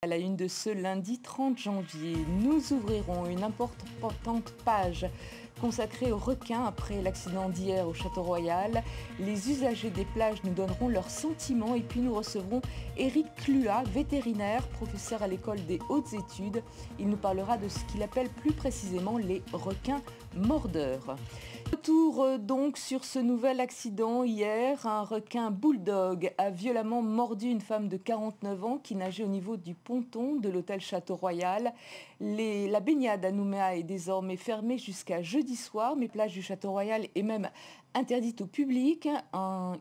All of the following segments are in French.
À la une de ce lundi 30 janvier, nous ouvrirons une importante page consacrée aux requins après l'accident d'hier au Château Royal. Les usagers des plages nous donneront leurs sentiments et puis nous recevrons Éric Cluat, vétérinaire, professeur à l'école des hautes études. Il nous parlera de ce qu'il appelle plus précisément les requins mordeurs. Retour donc sur ce nouvel accident hier. Un requin bulldog a violemment mordu une femme de 49 ans qui nageait au niveau du ponton de l'hôtel Château Royal. La baignade à Nouméa est désormais fermée jusqu'à jeudi soir, mais plage du Château Royal est même interdite au public.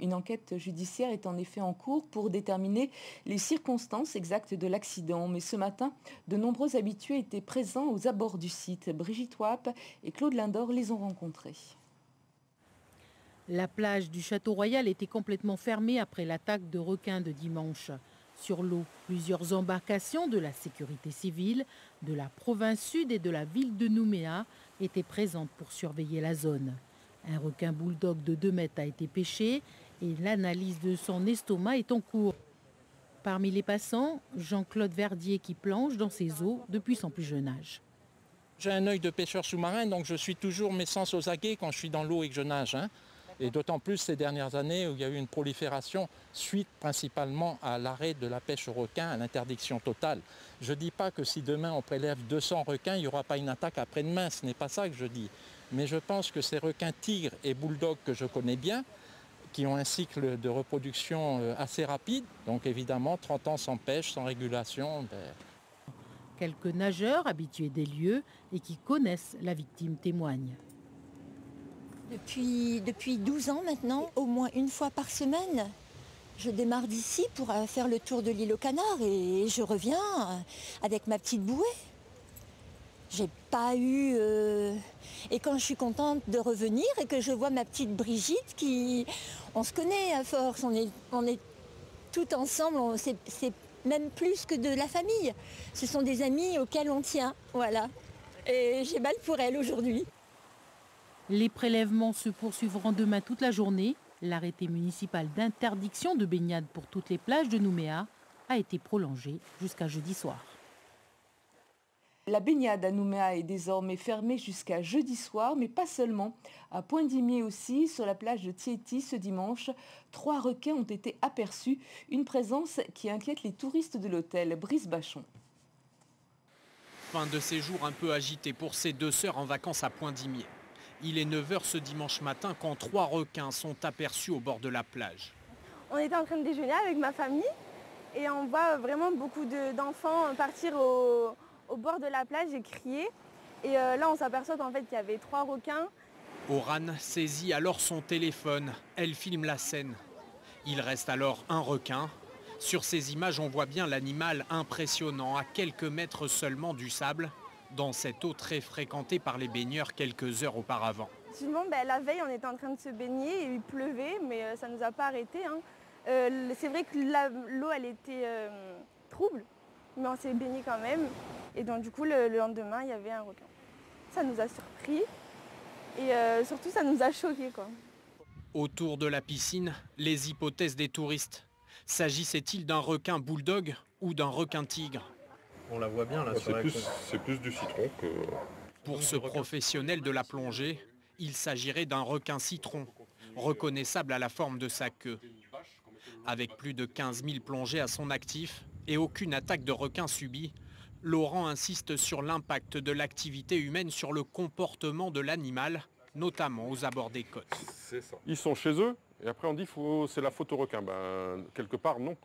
Une enquête judiciaire est en effet en cours pour déterminer les circonstances exactes de l'accident. Mais ce matin, de nombreux habitués étaient présents aux abords du site. Brigitte Wapp et Claude Lindor les ont rencontrés. La plage du Château Royal était complètement fermée après l'attaque de requins de dimanche. Sur l'eau, plusieurs embarcations de la sécurité civile, de la province sud et de la ville de Nouméa étaient présentes pour surveiller la zone. Un requin bulldog de 2 mètres a été pêché et l'analyse de son estomac est en cours. Parmi les passants, Jean-Claude Verdier qui plonge dans ces eaux depuis son plus jeune âge. J'ai un œil de pêcheur sous-marin, donc je suis toujours mes sens aux aguets quand je suis dans l'eau et que je nage. Et d'autant plus ces dernières années où il y a eu une prolifération suite principalement à l'arrêt de la pêche aux requins, à l'interdiction totale. Je ne dis pas que si demain on prélève 200 requins, il n'y aura pas une attaque après-demain, ce n'est pas ça que je dis. Mais je pense que ces requins tigres et bulldogs que je connais bien, qui ont un cycle de reproduction assez rapide, donc évidemment 30 ans sans pêche, sans régulation. Quelques nageurs habitués des lieux et qui connaissent la victime témoignent. Depuis 12 ans maintenant, au moins une fois par semaine, je démarre d'ici pour faire le tour de l'île aux Canards et je reviens avec ma petite bouée. J'ai pas eu... Et quand je suis contente de revenir et que je vois ma petite Brigitte qui... On se connaît à force, on est tout ensemble, c'est même plus que de la famille. Ce sont des amis auxquels on tient, voilà. Et j'ai mal pour elle aujourd'hui. Les prélèvements se poursuivront demain toute la journée. L'arrêté municipal d'interdiction de baignade pour toutes les plages de Nouméa a été prolongé jusqu'à jeudi soir. La baignade à Nouméa est désormais fermée jusqu'à jeudi soir, mais pas seulement. À Pointe-d'Imier aussi, sur la plage de Thiéty ce dimanche, 3 requins ont été aperçus. Une présence qui inquiète les touristes de l'hôtel. Brice Bachon. Fin de séjour un peu agité pour ces 2 sœurs en vacances à Pointe-d'Imier. Il est 9 h ce dimanche matin quand 3 requins sont aperçus au bord de la plage. On était en train de déjeuner avec ma famille et on voit vraiment beaucoup d'enfants partir au bord de la plage et crier. Et là, on s'aperçoit qu'en fait, il y avait 3 requins. Oran saisit alors son téléphone. Elle filme la scène. Il reste alors un requin. Sur ces images, on voit bien l'animal impressionnant à quelques mètres seulement du sable, dans cette eau très fréquentée par les baigneurs quelques heures auparavant. Sinon, la veille, on était en train de se baigner et il pleuvait, mais ça ne nous a pas arrêtés. C'est vrai que l'eau, elle était trouble, mais on s'est baigné quand même. Et donc, du coup, le lendemain, il y avait un requin. Ça nous a surpris et surtout, ça nous a choqués, quoi. Autour de la piscine, les hypothèses des touristes. S'agissait-il d'un requin bulldog ou d'un requin tigre ? On la voit bien là. C'est plus du citron que... Pour ce professionnel de la plongée, il s'agirait d'un requin citron, reconnaissable à la forme de sa queue. Avec plus de 15 000 plongées à son actif et aucune attaque de requin subie, Laurent insiste sur l'impact de l'activité humaine sur le comportement de l'animal, notamment aux abords des côtes. C'est ça. Ils sont chez eux et après on dit c'est la faute au requin. Quelque part non.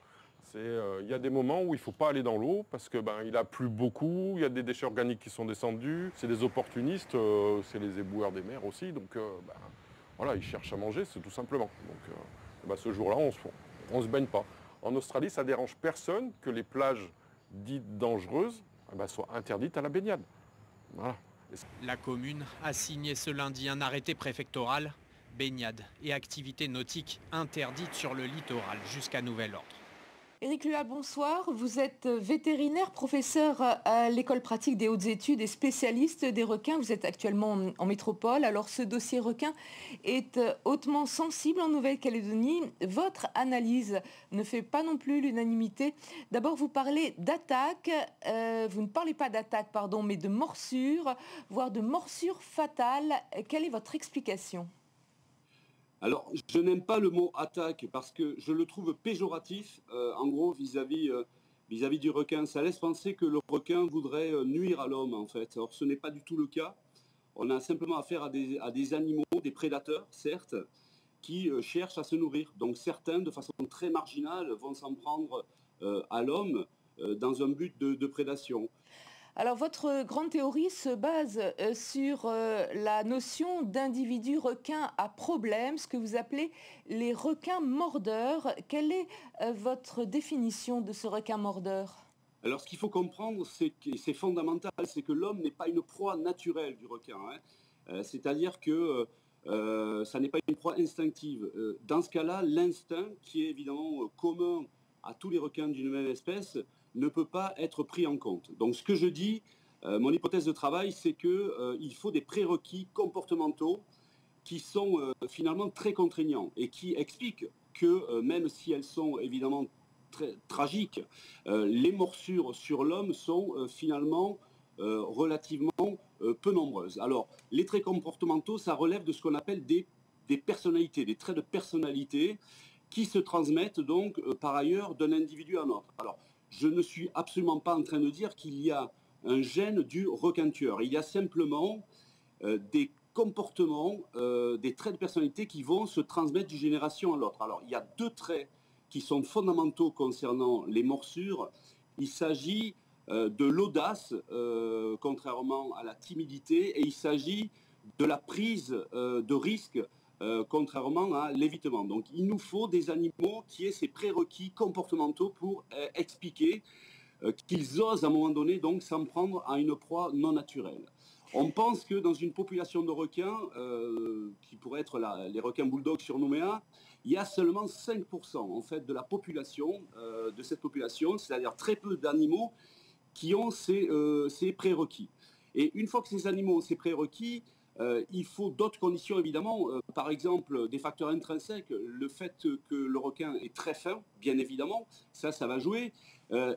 Il y a des moments où il ne faut pas aller dans l'eau parce qu'il a plu beaucoup, il y a des déchets organiques qui sont descendus, c'est des opportunistes, c'est les éboueurs des mers aussi, donc voilà, ils cherchent à manger, c'est tout simplement. Donc ce jour-là, on ne se baigne pas. En Australie, ça ne dérange personne que les plages dites dangereuses soient interdites à la baignade. Voilà. La commune a signé ce lundi un arrêté préfectoral, baignade et activités nautiques interdites sur le littoral jusqu'à nouvel ordre. Éric Lual, bonsoir. Vous êtes vétérinaire, professeur à l'école pratique des hautes études et spécialiste des requins. Vous êtes actuellement en métropole. Alors ce dossier requin est hautement sensible en Nouvelle-Calédonie. Votre analyse ne fait pas non plus l'unanimité. D'abord, vous parlez d'attaque. Vous ne parlez pas d'attaque, pardon, mais de morsure, voire de morsure fatale. Quelle est votre explication ? Alors, je n'aime pas le mot attaque parce que je le trouve péjoratif, en gros, vis-à-vis du requin. Ça laisse penser que le requin voudrait nuire à l'homme, en fait. Or, ce n'est pas du tout le cas. On a simplement affaire à des animaux, des prédateurs, certes, qui cherchent à se nourrir. Donc, certains, de façon très marginale, vont s'en prendre à l'homme dans un but de prédation. Alors, votre grande théorie se base sur la notion d'individu requin à problème, ce que vous appelez les requins mordeurs. Quelle est votre définition de ce requin mordeur ? Alors, ce qu'il faut comprendre, c'est fondamental, c'est que l'homme n'est pas une proie naturelle du requin. C'est-à-dire que ça n'est pas une proie instinctive. Dans ce cas-là, l'instinct, qui est évidemment commun à tous les requins d'une même espèce, ne peut pas être pris en compte. Donc ce que je dis, mon hypothèse de travail, c'est qu'il faut des prérequis comportementaux qui sont finalement très contraignants et qui expliquent que même si elles sont évidemment très tragiques, les morsures sur l'homme sont finalement relativement peu nombreuses. Alors les traits comportementaux, ça relève de ce qu'on appelle des personnalités, des traits de personnalité qui se transmettent donc par ailleurs d'un individu à un autre. Alors, je ne suis absolument pas en train de dire qu'il y a un gène du requin-tueur. Il y a simplement des comportements, des traits de personnalité qui vont se transmettre d'une génération à l'autre. Alors, il y a deux traits qui sont fondamentaux concernant les morsures. Il s'agit de l'audace, contrairement à la timidité, et il s'agit de la prise de risque, contrairement à l'évitement. Donc il nous faut des animaux qui aient ces prérequis comportementaux pour expliquer qu'ils osent à un moment donné donc s'en prendre à une proie non naturelle. On pense que dans une population de requins, qui pourrait être les requins bulldogs sur Nouméa, il y a seulement 5% en fait de la population, de cette population, c'est-à-dire très peu d'animaux qui ont ces prérequis. Et une fois que ces animaux ont ces prérequis, il faut d'autres conditions évidemment, par exemple des facteurs intrinsèques, le fait que le requin est très fin, bien évidemment, ça va jouer,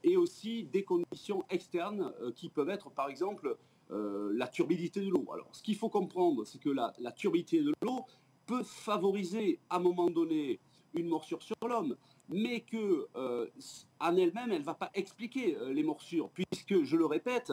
et aussi des conditions externes qui peuvent être par exemple la turbidité de l'eau. Alors ce qu'il faut comprendre, c'est que la turbidité de l'eau peut favoriser à un moment donné une morsure sur l'homme, mais que en elle-même, elle ne va pas expliquer les morsures, puisque, je le répète,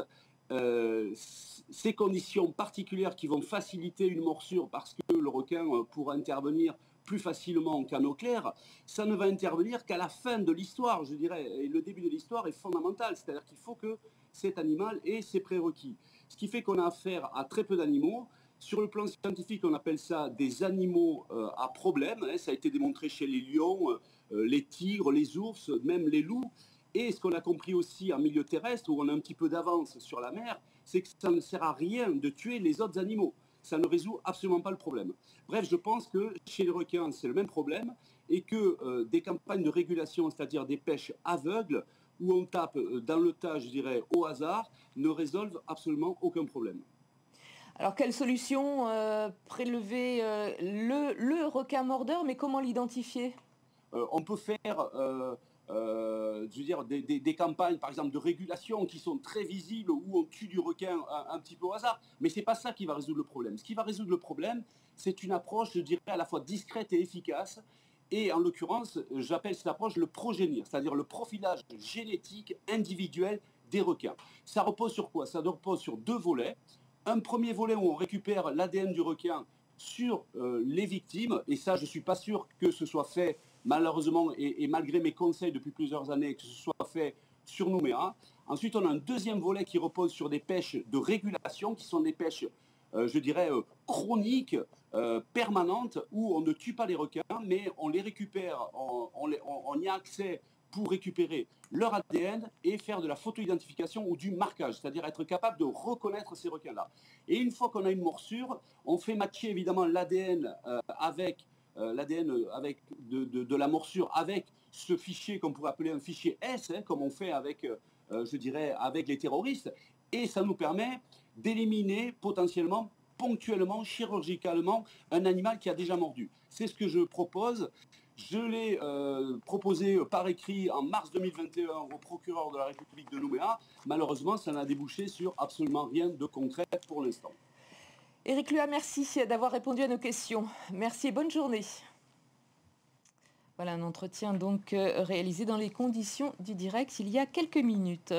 ces conditions particulières qui vont faciliter une morsure parce que le requin pourra intervenir plus facilement qu'en eau claire, ça ne va intervenir qu'à la fin de l'histoire, je dirais. Et le début de l'histoire est fondamental, c'est-à-dire qu'il faut que cet animal ait ses prérequis. Ce qui fait qu'on a affaire à très peu d'animaux. Sur le plan scientifique, on appelle ça des animaux à problème. Ça a été démontré chez les lions, les tigres, les ours, même les loups. Et ce qu'on a compris aussi en milieu terrestre, où on a un petit peu d'avance sur la mer, c'est que ça ne sert à rien de tuer les autres animaux. Ça ne résout absolument pas le problème. Bref, je pense que chez les requins, c'est le même problème et que des campagnes de régulation, c'est-à-dire des pêches aveugles, où on tape dans le tas, je dirais, au hasard, ne résolvent absolument aucun problème. Alors, quelle solution prélever le requin mordeur, mais comment l'identifier ? On peut faire... je veux dire, des campagnes, par exemple, de régulation qui sont très visibles où on tue du requin un petit peu au hasard. Mais ce n'est pas ça qui va résoudre le problème. Ce qui va résoudre le problème, c'est une approche, je dirais, à la fois discrète et efficace. Et en l'occurrence, j'appelle cette approche le progénir, c'est-à-dire le profilage génétique individuel des requins. Ça repose sur quoi? Ça repose sur deux volets. Un premier volet où on récupère l'ADN du requin sur les victimes. Et ça, je ne suis pas sûr que ce soit fait malheureusement, et malgré mes conseils depuis plusieurs années, que ce soit fait sur Nouméa. Ensuite, on a un deuxième volet qui repose sur des pêches de régulation, qui sont des pêches, je dirais, chroniques, permanentes, où on ne tue pas les requins, mais on les récupère, on y a accès pour récupérer leur ADN et faire de la photo-identification ou du marquage, c'est-à-dire être capable de reconnaître ces requins-là. Et une fois qu'on a une morsure, on fait matcher évidemment l'ADN avec l'ADN de la morsure avec ce fichier qu'on pourrait appeler un fichier S, comme on fait avec, avec les terroristes. Et ça nous permet d'éliminer potentiellement, ponctuellement, chirurgicalement, un animal qui a déjà mordu. C'est ce que je propose. Je l'ai proposé par écrit en mars 2021 au procureur de la République de Nouméa. Malheureusement, ça n'a débouché sur absolument rien de concret pour l'instant. Éric Luat, merci d'avoir répondu à nos questions. Merci et bonne journée. Voilà un entretien donc réalisé dans les conditions du direct il y a quelques minutes.